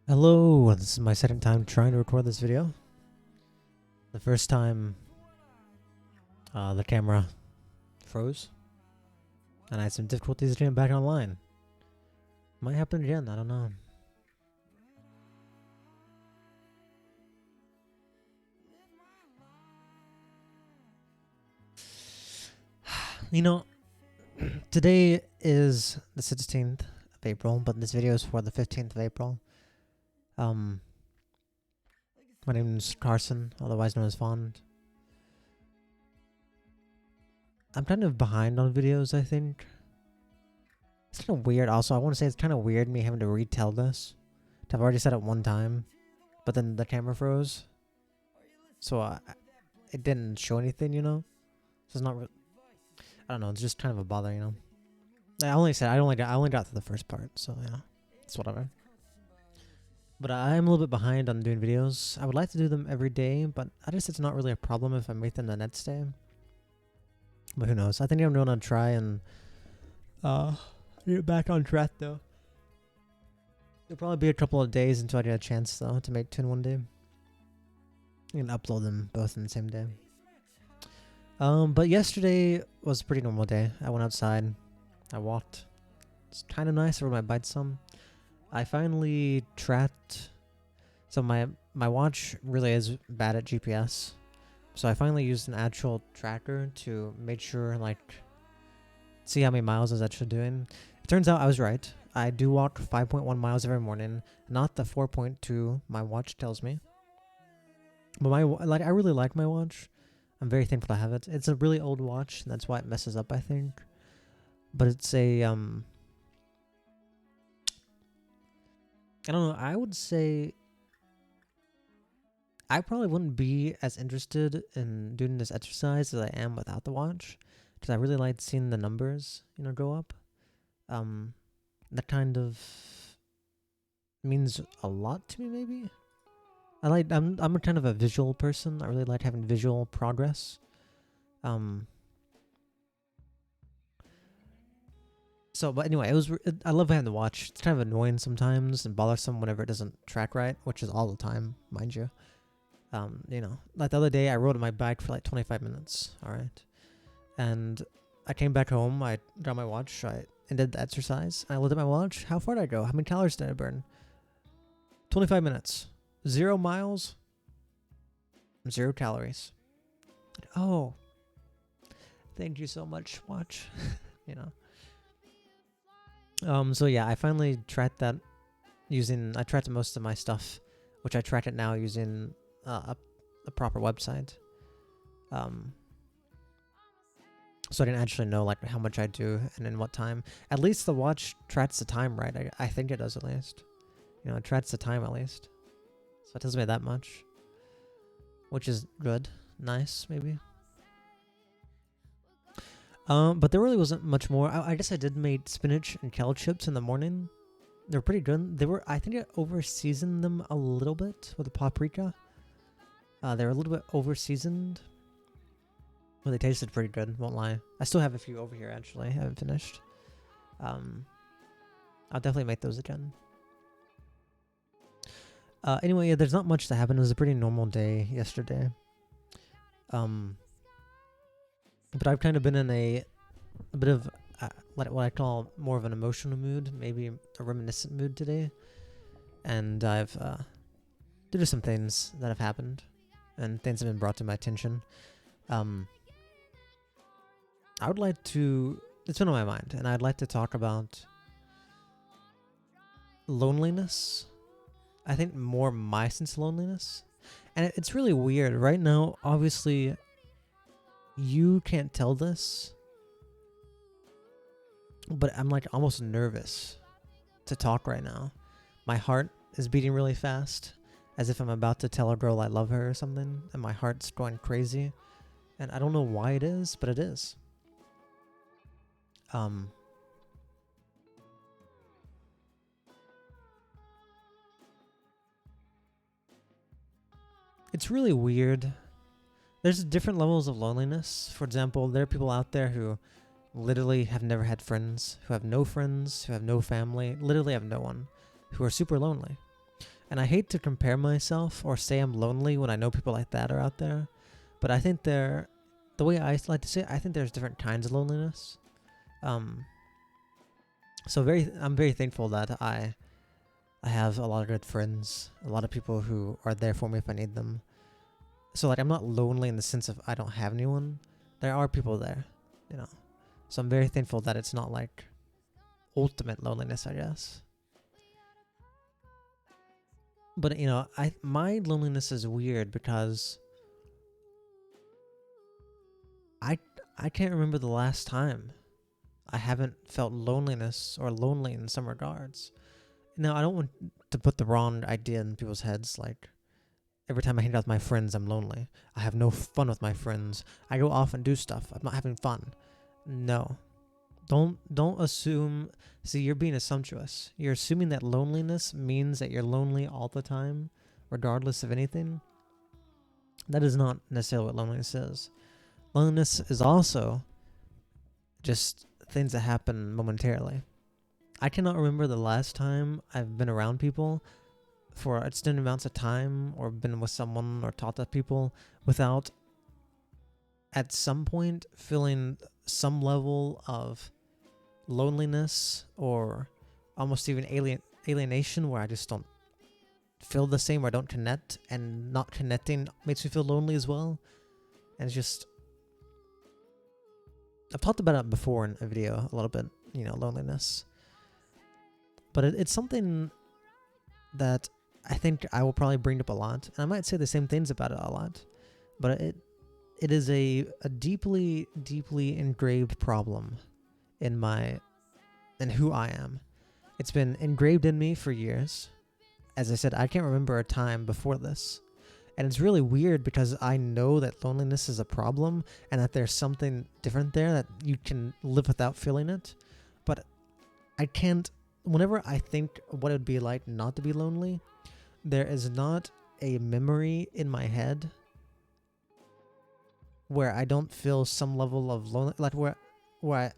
Hello, this is my second time trying to record this video. The first time, the camera froze, and I had some difficulties getting back online. Might happen again, I don't know. You know, today is the 16th of April, but this video is for the 15th of April. My name is Carson, otherwise known as Fawnde. I'm kind of behind on videos, I think. It's kind of weird also. I want to say it's kind of weird me having to retell this. I've already said it one time, but then the camera froze. So it didn't show anything, you know? So it's not I don't know, it's just kind of a bother, you know? I only got to the first part, so yeah. It's whatever. But I'm a little bit behind on doing videos. I would like to do them every day, but I guess it's not really a problem if I make them the next day. But who knows? I think I'm going to try and get back on track, though. It'll probably be a couple of days until I get a chance, though, to make two in one day. You can upload them both in the same day. But yesterday was a pretty normal day. I went outside. I walked. It's kind of nice. I rode my bike some. I finally tracked. So my watch really is bad at GPS. So I finally used an actual tracker to make sure, like, see how many miles I was actually doing. It turns out I was right. I do walk 5.1 miles every morning, not the 4.2 my watch tells me. But I really like my watch. I'm very thankful to have it. It's a really old watch, and that's why it messes up, I think. But it's a I don't know, I would say I probably wouldn't be as interested in doing this exercise as I am without the watch, because I really like seeing the numbers, you know, go up. That kind of means a lot to me, maybe. I'm a kind of a visual person. I really like having visual progress. But anyway, I love having the watch. It's kind of annoying sometimes and bothersome whenever it doesn't track right, which is all the time, mind you. You know, like the other day I rode my bike for like 25 minutes, alright? And I came back home, I got my watch, I did the exercise, I looked at my watch, how far did I go? How many calories did I burn? 25 minutes. 0 miles, 0 calories. Oh, thank you so much, watch. You know. So yeah, I finally tracked that I tracked most of my stuff, which I track it now using a proper website. So I didn't actually know like how much I do and in what time. At least the watch tracks the time, right? I think it does at least. You know, it tracks the time at least. So it tells me that much, which is good, nice, maybe. But there really wasn't much more. I guess I did make spinach and kale chips in the morning. They were pretty good. I think I over-seasoned them a little bit with the paprika. They were a little bit over-seasoned. But they tasted pretty good, won't lie. I still have a few over here, actually. I haven't finished. I'll definitely make those again. Anyway, yeah, there's not much that happened. It was a pretty normal day yesterday. But I've kind of been in a bit of what I call more of an emotional mood, maybe a reminiscent mood today. And I've due to some things that have happened and things have been brought to my attention. I would like to, it's been on my mind, and I'd like to talk about loneliness. I think more my sense of loneliness. And it's really weird. Right now, obviously, you can't tell this, but I'm like almost nervous to talk right now. My heart is beating really fast, as if I'm about to tell a girl I love her or something, and my heart's going crazy. And I don't know why it is, but it is. It's really weird. There's different levels of loneliness. For example, there are people out there who literally have never had friends, who have no friends, who have no family, literally have no one, who are super lonely. And I hate to compare myself or say I'm lonely when I know people like that are out there. But I think the way I like to say it, I think there's different kinds of loneliness. So I'm very thankful that I have a lot of good friends, a lot of people who are there for me if I need them. So like I'm not lonely in the sense of I don't have anyone. There are people there, you know. So I'm very thankful that it's not like ultimate loneliness, I guess. But you know, my loneliness is weird because I can't remember the last time I haven't felt loneliness or lonely in some regards. Now, I don't want to put the wrong idea in people's heads. Like, every time I hang out with my friends, I'm lonely. I have no fun with my friends. I go off and do stuff. I'm not having fun. No. Don't assume. See, you're being assumptuous. You're assuming that loneliness means that you're lonely all the time, regardless of anything. That is not necessarily what loneliness is. Loneliness is also just things that happen momentarily. I cannot remember the last time I've been around people for extended amounts of time or been with someone or talked to people without at some point feeling some level of loneliness or almost even alienation where I just don't feel the same or I don't connect, and not connecting makes me feel lonely as well. And it's just, I've talked about it before in a video a little bit, you know, loneliness. But it's something that I think I will probably bring up a lot, and I might say the same things about it a lot. But it is a deeply, deeply engraved problem in who I am. It's been engraved in me for years. As I said, I can't remember a time before this. And it's really weird because I know that loneliness is a problem and that there's something different there that you can live without feeling it. But I can't. Whenever I think what it would be like not to be lonely, there is not a memory in my head where I don't feel some level of lonely, like where I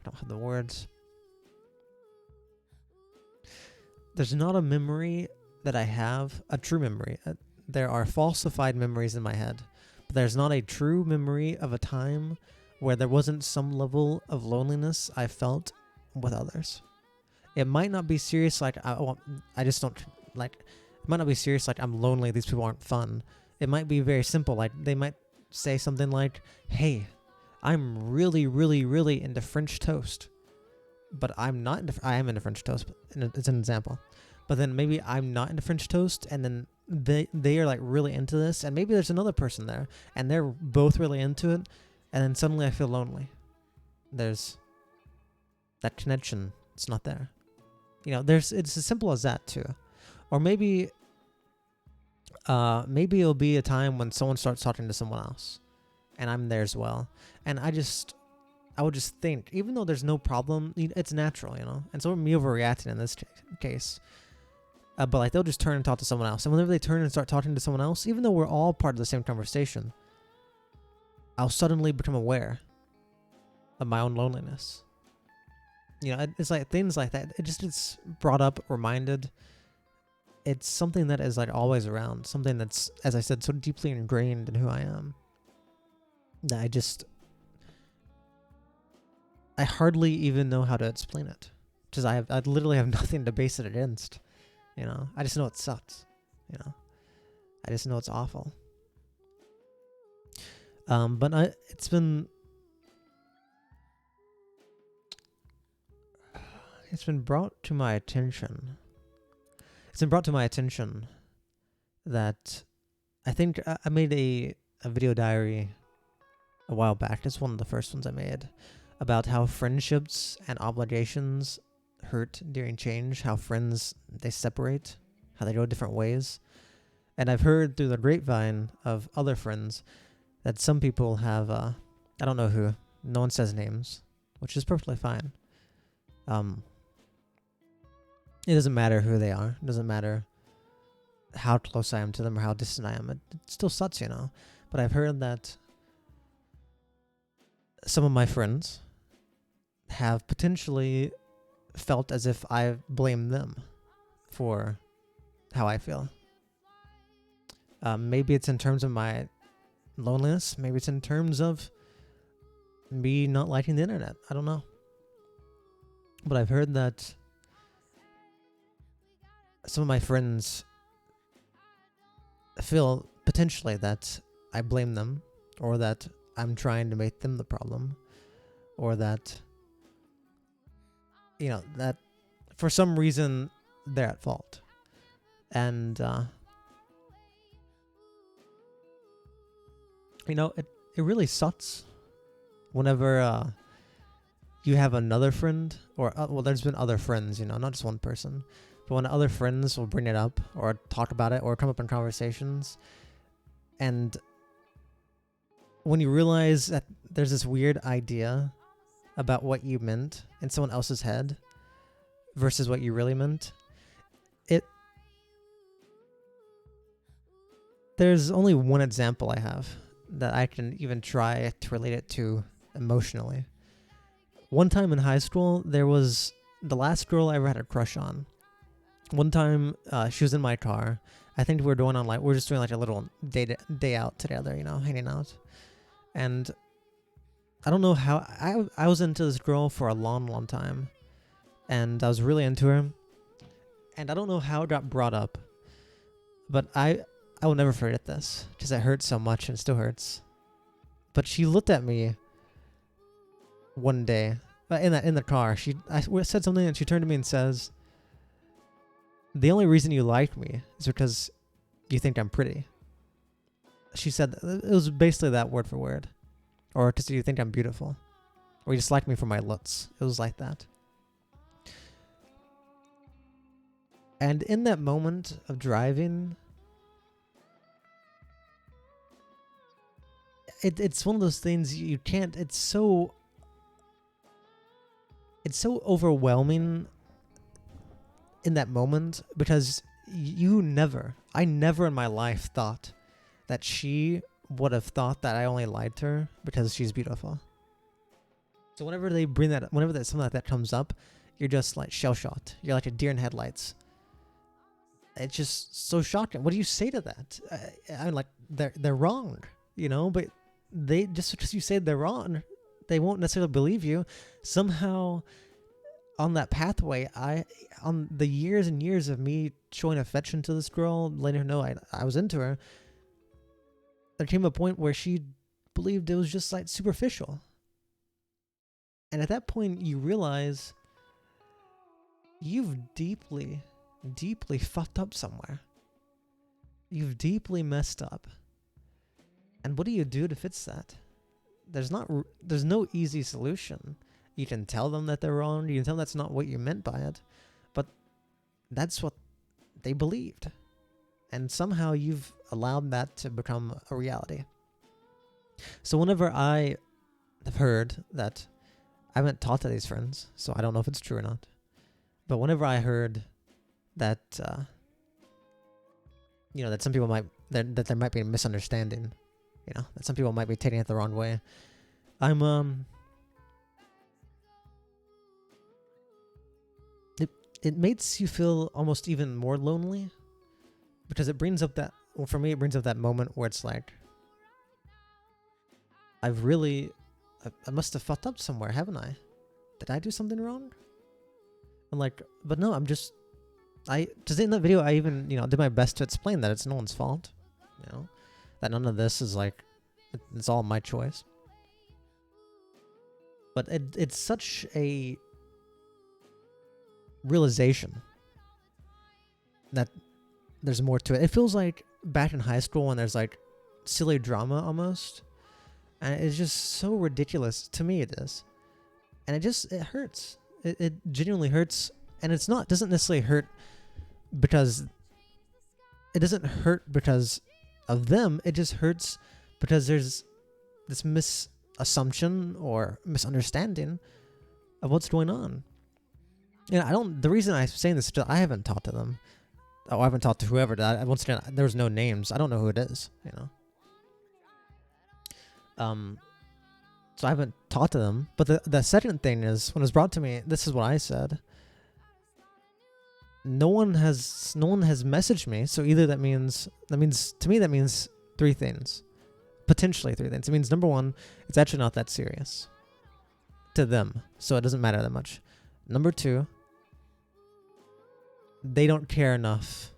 don't have the words. There's not a memory that I have, a true memory. There are falsified memories in my head, but there's not a true memory of a time where there wasn't some level of loneliness I felt with others. It might not be serious, like I just don't like. It might not be serious, like I'm lonely. These people aren't fun. It might be very simple, like they might say something like, "Hey, I'm really, really, really into French toast," but I'm not. I am into French toast. But it's an example. But then maybe I'm not into French toast, and then they are like really into this, and maybe there's another person there, and they're both really into it. And then suddenly I feel lonely. There's that connection. It's not there. You know, it's as simple as that too. Or maybe it'll be a time when someone starts talking to someone else and I'm there as well. And I would just think, even though there's no problem, it's natural, you know? And so me overreacting in this case. But like they'll just turn and talk to someone else. And whenever they turn and start talking to someone else, even though we're all part of the same conversation, I'll suddenly become aware of my own loneliness. You know, it's like things like that. It's brought up, reminded. It's something that is like always around. Something that's, as I said, so deeply ingrained in who I am that I hardly even know how to explain it. Because I literally have nothing to base it against. You know, I just know it sucks. You know, I just know it's awful. But it's been brought to my attention. It's been brought to my attention that I think I made a video diary a while back. It's one of the first ones I made about how friendships and obligations hurt during change, how friends, they separate, how they go different ways. And I've heard through the grapevine of other friends that some people have, I don't know who, no one says names, which is perfectly fine. It doesn't matter who they are. It doesn't matter how close I am to them or how distant I am. It still sucks, you know. But I've heard that some of my friends have potentially felt as if I blame them for how I feel. Maybe it's in terms of my loneliness. Maybe it's in terms of me not liking the internet. I don't know. But I've heard that some of my friends feel potentially that I blame them, or that I'm trying to make them the problem, or that, that for some reason they're at fault. And, it really sucks whenever you have another friend, or, there's been other friends, not just one person, but when other friends will bring it up or talk about it or come up in conversations, and when you realize that there's this weird idea about what you meant in someone else's head versus what you really meant, there's only one example I have that I can even try to relate it to emotionally. One time in high school, there was the last girl I ever had a crush on. One time, she was in my car. I think we were just doing like a little day out together, hanging out. And I don't know how, I was into this girl for a long, long time. And I was really into her. And I don't know how it got brought up. But I will never forget this, because it hurts so much and it still hurts. But she looked at me one day, in the car. I said something and she turned to me and says, "The only reason you like me is because you think I'm pretty." She said, it was basically that word for word. Or because you think I'm beautiful. Or you just like me for my looks. It was like that. And in that moment of driving, it's one of those things you can't, it's so overwhelming in that moment, because I never in my life thought that she would have thought that I only lied to her because she's beautiful. So whenever something like that comes up, you're just like shell-shocked. You're like a deer in headlights. It's just so shocking. What do you say to that? I'm like, they're wrong, but they, just because you say they're wrong, they won't necessarily believe you. Somehow, on that pathway, on the years and years of me showing affection to this girl, letting her know I was into her, there came a point where she believed it was just like superficial. And at that point, you realize you've deeply, deeply fucked up somewhere. You've deeply messed up. And what do you do to fix that? There's no easy solution. You can tell them that they're wrong. You can tell them that's not what you meant by it. But that's what they believed. And somehow you've allowed that to become a reality. So whenever I have heard that, I haven't talked to these friends, so I don't know if it's true or not. But whenever I heard that, that some people that there might be a misunderstanding, that some people might be taking it the wrong way, it makes you feel almost even more lonely, because it brings up that, for me, it brings up that moment where it's like, I must have fucked up somewhere, haven't I? Did I do something wrong? I'm like, but no, because in that video, I even, did my best to explain that it's no one's fault, that none of this is like, it's all my choice. But it's such a realization that there's more to it. It feels like back in high school when there's like silly drama almost. And it's just so ridiculous. To me it is. And it hurts. It genuinely hurts. And doesn't necessarily hurt because of them. It just hurts because there's this misassumption or misunderstanding of what's going on. The reason I'm saying this, I haven't talked to them. I haven't talked to whoever. Once again, there's no names. I don't know who it is, So I haven't talked to them. But the second thing is, when it was brought to me, this is what I said. no one has messaged me. So either that means to me that means three things, potentially three things. It means number one, it's actually not that serious to them, so it doesn't matter that much. Number two, they don't care enough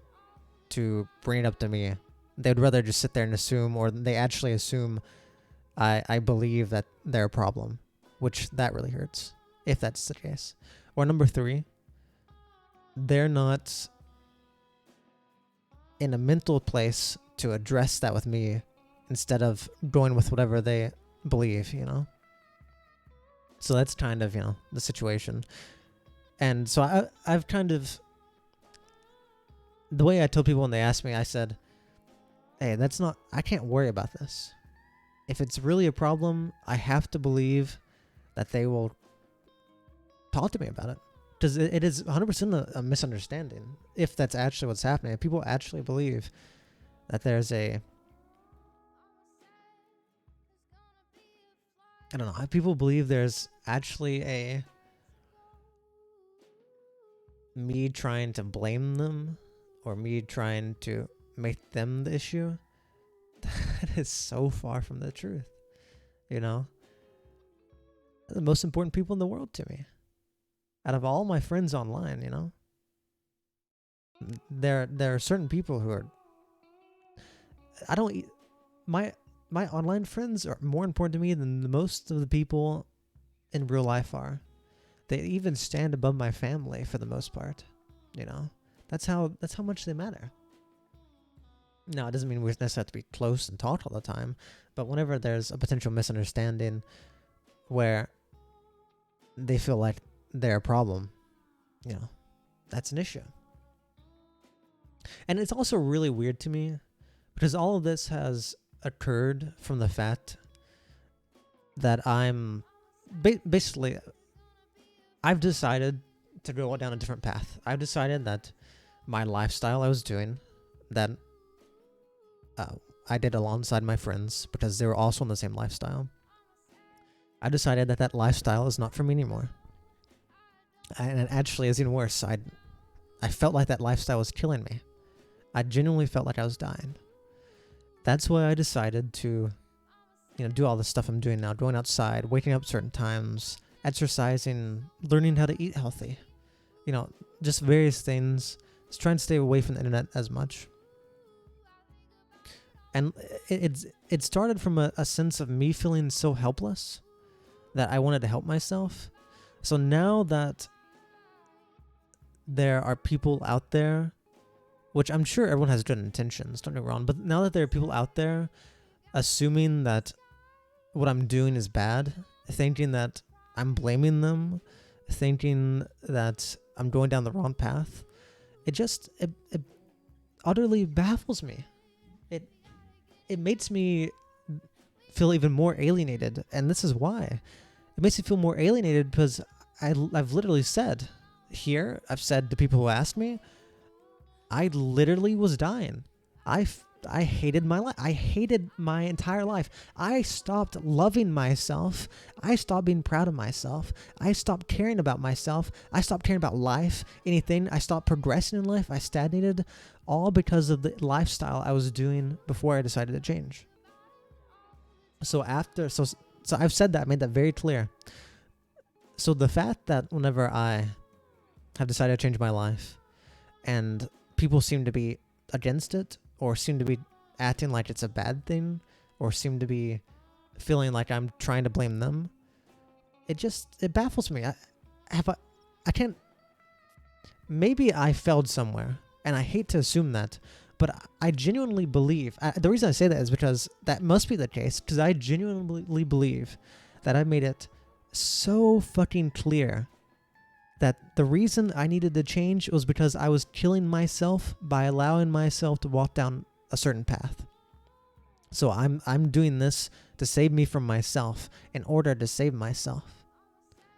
to bring it up to me. They'd rather just sit there and assume, or they actually assume I believe that they're a problem, which that really hurts if that's the case. Or number three, they're not in a mental place to address that with me instead of going with whatever they believe, you know? So that's kind of, you know, the situation. And so I've kind of, the way I told people when they asked me, I said, hey, I can't worry about this. If it's really a problem, I have to believe that they will talk to me about it. Because it is 100% a misunderstanding, if that's actually what's happening. If people actually believe that there's I don't know, if people believe there's actually me trying to blame them or me trying to make them the issue, that is so far from the truth, you know? They're the most important people in the world to me. Out of all my friends online, you know? There are certain people who are... My online friends are more important to me than most of the people in real life are. They even stand above my family for the most part, you know? That's how much they matter. Now, it doesn't mean we necessarily have to be close and talk all the time, but whenever there's a potential misunderstanding where they feel like they're a problem, you know, that's an issue. And it's also really weird to me because all of this has occurred from the fact that I'm basically, I've decided to go down a different path. I've decided that my lifestyle I was doing, that I did alongside my friends because they were also in the same lifestyle. I decided that lifestyle is not for me anymore. And it actually is even worse. I felt like that lifestyle was killing me. I genuinely felt like I was dying. That's why I decided to, you know, do all the stuff I'm doing now. Going outside, waking up certain times, exercising, learning how to eat healthy. You know, just various things. Just trying to stay away from the internet as much. And it started from a sense of me feeling so helpless that I wanted to help myself. So now that there are people out there, which I'm sure everyone has good intentions, don't get me wrong, but now that there are people out there assuming that what I'm doing is bad, thinking that I'm blaming them, thinking that I'm going down the wrong path, it utterly baffles me. It makes me feel even more alienated, and this is why. It makes me feel more alienated because I've literally said here, I've said to people who asked me, I literally was dying. I hated my life. I hated my entire life. I stopped loving myself. I stopped being proud of myself. I stopped caring about myself. I stopped caring about life, anything. I stopped progressing in life. I stagnated, all because of the lifestyle I was doing before I decided to change. So I've said that, I made that very clear. So the fact that whenever I have decided to change my life and people seem to be against it, or seem to be acting like it's a bad thing, or seem to be feeling like I'm trying to blame them, it baffles me. I can't, maybe I failed somewhere, and I hate to assume that, but I genuinely believe, the reason I say that is because that must be the case, because I genuinely believe that I made it so fucking clear that the reason I needed to change was because I was killing myself by allowing myself to walk down a certain path. So I'm doing this to save me from myself, in order to save myself,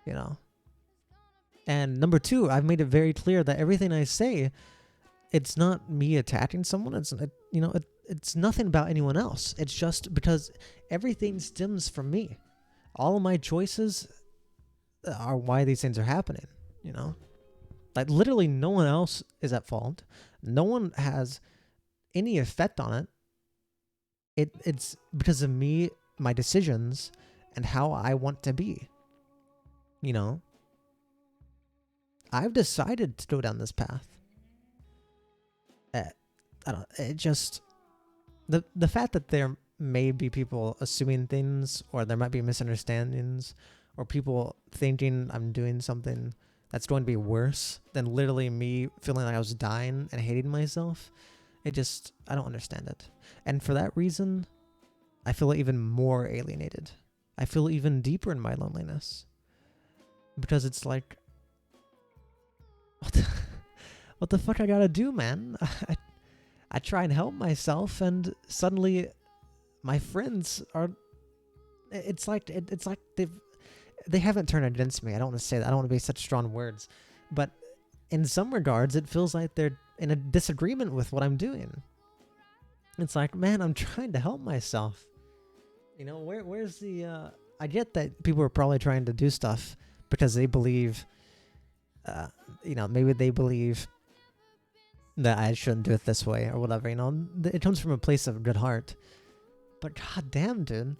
you know. And number two, I've made it very clear that everything I say, it's not me attacking someone. It's nothing about anyone else. It's just because everything stems from me. All of my choices are why these things are happening, you know? Like, literally no one else is at fault. No one has any effect on it. It's because of me, my decisions, and how I want to be. You know? I've decided to go down this path. I don't. It just the fact that there may be people assuming things, or there might be misunderstandings, or people thinking I'm doing something that's going to be worse than literally me feeling like I was dying and hating myself. I don't understand it. And for that reason, I feel even more alienated. I feel even deeper in my loneliness. Because it's like, what the fuck I gotta do, man? I try and help myself, and suddenly my friends are, it's like they haven't turned against me. I don't want to say that. I don't want to be such strong words. But in some regards, it feels like they're in a disagreement with what I'm doing. It's like, man, I'm trying to help myself. You know, where's the... I get that people are probably trying to do stuff because they believe... maybe they believe that I shouldn't do it this way or whatever, you know. It comes from a place of good heart. But goddamn, dude.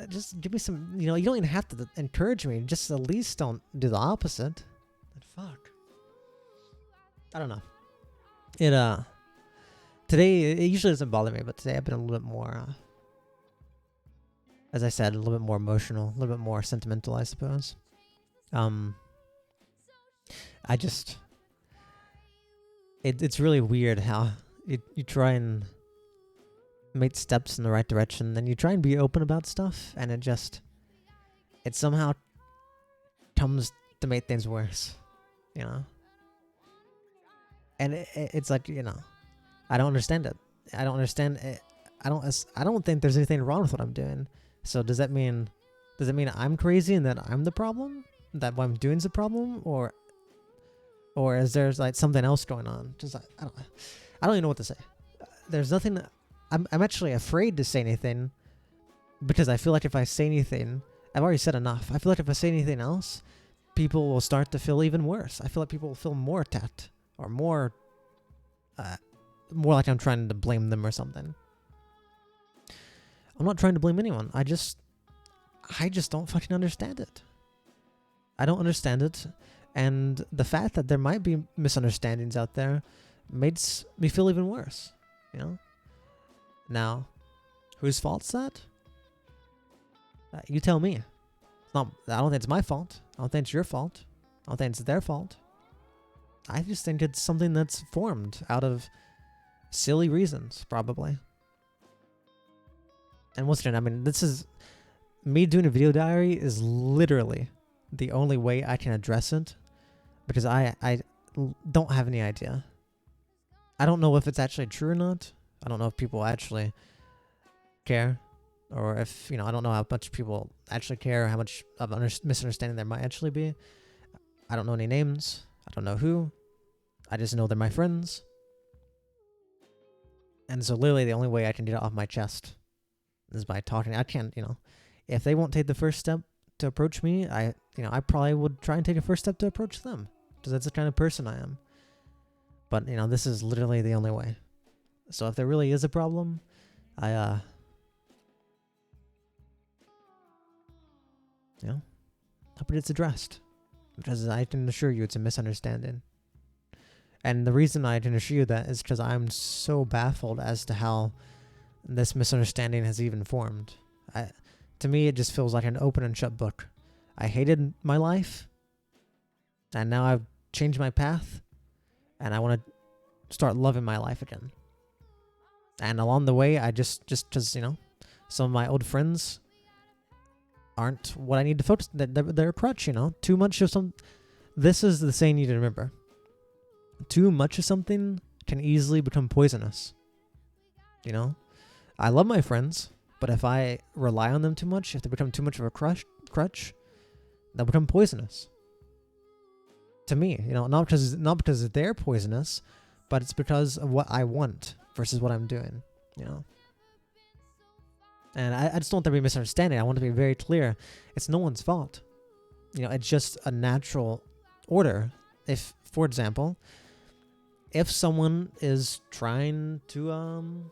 Just give me some, you don't even have to encourage me. Just at least don't do the opposite. But fuck. I don't know. Today, it usually doesn't bother me, but today I've been a little bit more, as I said, a little bit more emotional, a little bit more sentimental, I suppose. It's really weird how you try and make steps in the right direction, then you try and be open about stuff, and it somehow comes to make things worse, you know? And it's like, I don't understand it. I don't understand it. I don't think there's anything wrong with what I'm doing. So does that mean I'm crazy and that I'm the problem? That what I'm doing is the problem? Or is there like something else going on? Just I don't even know what to say. There's nothing. I'm actually afraid to say anything because I feel like if I say anything, I've already said enough. I feel like if I say anything else, people will start to feel even worse. I feel like people will feel more attacked or more like I'm trying to blame them or something. I'm not trying to blame anyone. I just don't fucking understand it. I don't understand it. And the fact that there might be misunderstandings out there makes me feel even worse, you know? Now, whose fault's that? You tell me. I don't think it's my fault. I don't think it's your fault. I don't think it's their fault. I just think it's something that's formed out of silly reasons, probably. And once again, I mean, this is... Me doing a video diary is literally the only way I can address it. Because I don't have any idea. I don't know if it's actually true or not. I don't know if people actually care. Or if, I don't know how much people actually care. Or how much of misunderstanding there might actually be. I don't know any names. I don't know who. I just know they're my friends. And so literally the only way I can get it off my chest is by talking. I can't, if they won't take the first step to approach me, I probably would try and take a first step to approach them. Because that's the kind of person I am. But, this is literally the only way. So if there really is a problem, I hope it's addressed. Because I can assure you it's a misunderstanding. And the reason I can assure you that is because I'm so baffled as to how this misunderstanding has even formed. To me, it just feels like an open and shut book. I hated my life, and now I've changed my path, and I want to start loving my life again. And along the way, I just because, some of my old friends aren't what I need to focus. They're a crutch, Too much of some... This is the saying you need to remember. Too much of something can easily become poisonous. I love my friends, but if I rely on them too much, if they become too much of a crutch, they'll become poisonous. To me, not because they're poisonous, but it's because of what I want versus what I'm doing, And I just don't want there to be misunderstanding. I want to be very clear. It's no one's fault. It's just a natural order. if, for example, if someone is trying to,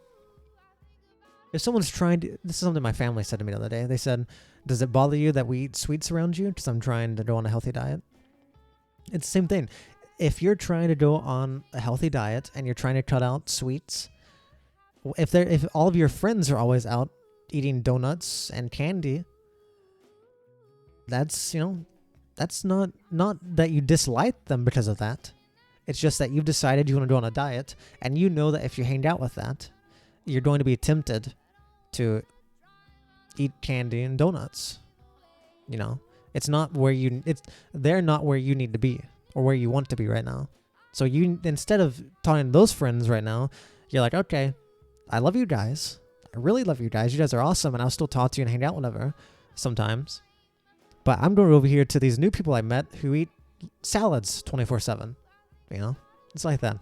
if someone's trying to, this is something my family said to me the other day. They said, does it bother you that we eat sweets around you? Because I'm trying to go on a healthy diet. It's the same thing. If you're trying to go on a healthy diet and you're trying to cut out sweets, if all of your friends are always out eating donuts and candy, that's, that's not that you dislike them because of that. It's just that you've decided you want to go on a diet, and you know that if you hang out with that, you're going to be tempted to eat candy and donuts. It's not where they're not where you need to be or where you want to be right now. So you, instead of talking to those friends right now, you're like, okay, I love you guys. I really love you guys. You guys are awesome, and I'll still talk to you and hang out whenever, sometimes. But I'm going over here to these new people I met who eat salads 24/7. It's like that.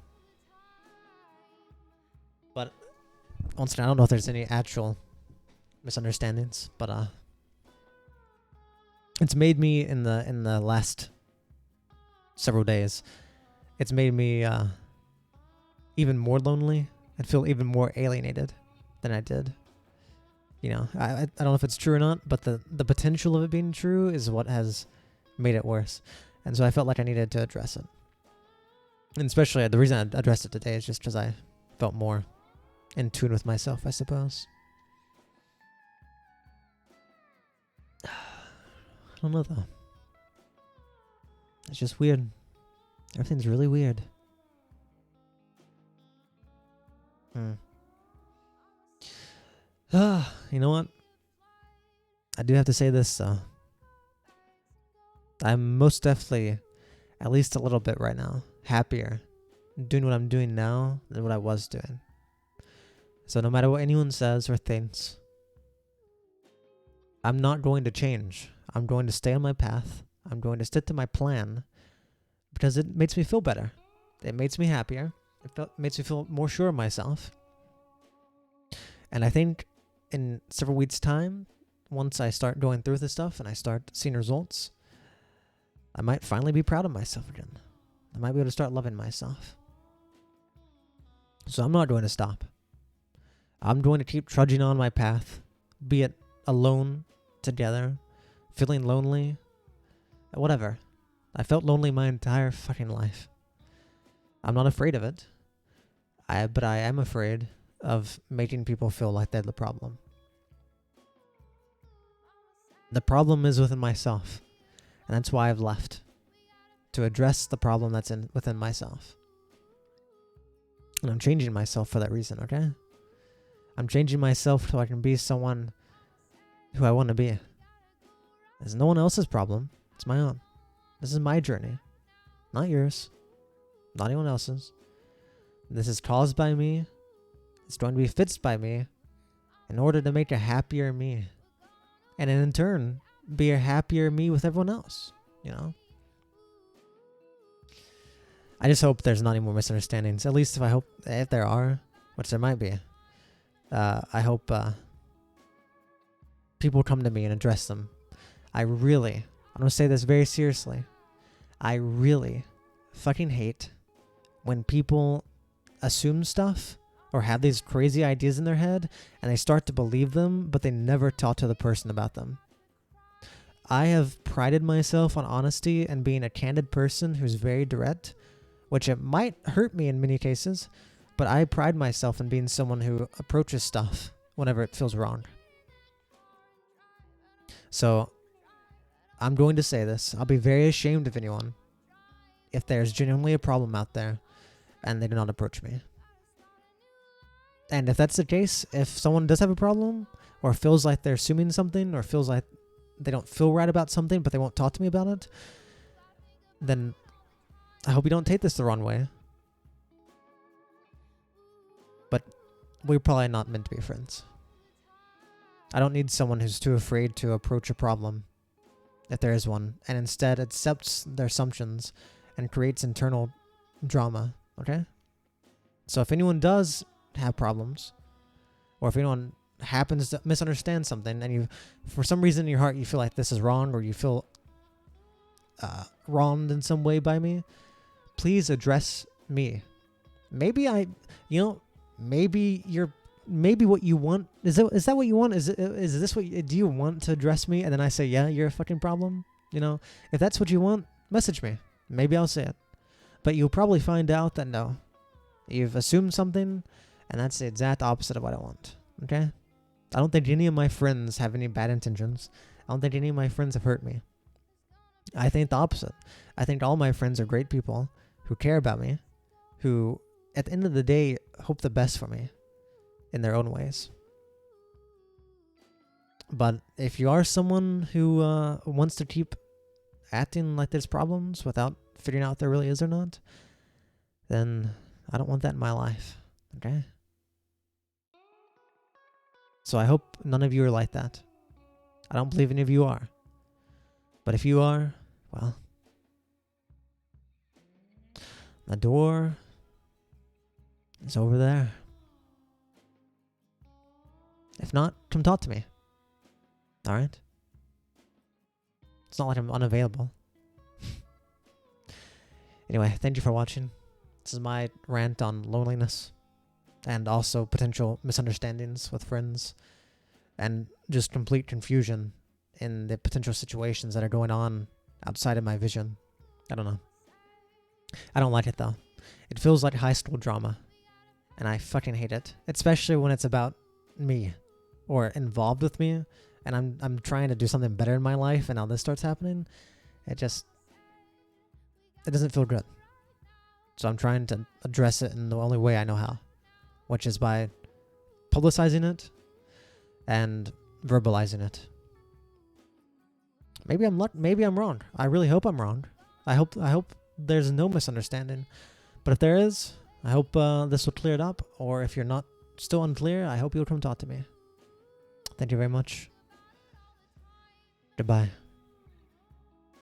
But once again, I don't know if there's any actual misunderstandings, but it's made me in the last several days. It's made me even more lonely and feel even more alienated than I did. I don't know if it's true or not, but the potential of it being true is what has made it worse. And so I felt like I needed to address it. And especially the reason I addressed it today is just because I felt more in tune with myself, I suppose. I don't know, though. It's just weird. Everything's really weird. You know what? I do have to say this, though. I'm most definitely, at least a little bit right now, happier doing what I'm doing now than what I was doing. So no matter what anyone says or thinks, I'm not going to change. I'm going to stay on my path. I'm going to stick to my plan because it makes me feel better. It makes me happier. It makes me feel more sure of myself. And I think in several weeks' time, once I start going through this stuff and I start seeing results, I might finally be proud of myself again. I might be able to start loving myself. So I'm not going to stop. I'm going to keep trudging on my path, be it alone, together, feeling lonely, whatever. I felt lonely my entire fucking life. I'm not afraid of it. But I am afraid of making people feel like they're the problem. The problem is within myself. And that's why I've left. To address the problem that's within myself. And I'm changing myself for that reason, okay? I'm changing myself so I can be someone who I want to be. It's no one else's problem. It's my own. This is my journey. Not yours. Not anyone else's. This is caused by me. It's going to be fixed by me in order to make a happier me. And in turn, be a happier me with everyone else, I just hope there's not any more misunderstandings. At least if there are, which there might be, I hope people come to me and address them. I'm going to say this very seriously. I really fucking hate when people assume stuff or have these crazy ideas in their head and they start to believe them, but they never talk to the person about them. I have prided myself on honesty and being a candid person who's very direct, which it might hurt me in many cases, but I pride myself in being someone who approaches stuff whenever it feels wrong. So I'm going to say this. I'll be very ashamed of anyone if there's genuinely a problem out there and they do not approach me. And if that's the case, if someone does have a problem or feels like they're assuming something or feels like they don't feel right about something but they won't talk to me about it, then I hope you don't take this the wrong way. But we're probably not meant to be friends. I don't need someone who's too afraid to approach a problem, if there is one, and instead accepts their assumptions and creates internal drama, okay? So if anyone does have problems, or if anyone happens to misunderstand something, and you, for some reason in your heart, you feel like this is wrong, or you feel wronged in some way by me, please address me. Maybe maybe what you want is that what you want? Is this what do you want to address me? And then I say, yeah, you're a fucking problem. You know, if that's what you want, message me. Maybe I'll say it. But you'll probably find out that no, you've assumed something, and that's the exact opposite of what I want. Okay? I don't think any of my friends have any bad intentions. I don't think any of my friends have hurt me. I think the opposite. I think all my friends are great people who care about me, who, at the end of the day, hope the best for me in their own ways. But if you are someone who wants to keep acting like there's problems without figuring out if there really is or not, then I don't want that in my life. Okay? So I hope none of you are like that. I don't believe any of you are. But if you are, well, the door is over there. If not, come talk to me. Alright? It's not like I'm unavailable. Anyway, thank you for watching. This is my rant on loneliness and also potential misunderstandings with friends and just complete confusion in the potential situations that are going on outside of my vision. I don't know. I don't like it though. It feels like high school drama, and I fucking hate it, especially when it's about me or involved with me, and I'm trying to do something better in my life, and now this starts happening. It doesn't feel good. So I'm trying to address it in the only way I know how, which is by publicizing it and verbalizing it. Maybe I'm wrong. I really hope I'm wrong. I hope there's no misunderstanding. But if there is, I hope this will clear it up. Or if you're not still unclear, I hope you'll come talk to me. Thank you very much. Goodbye.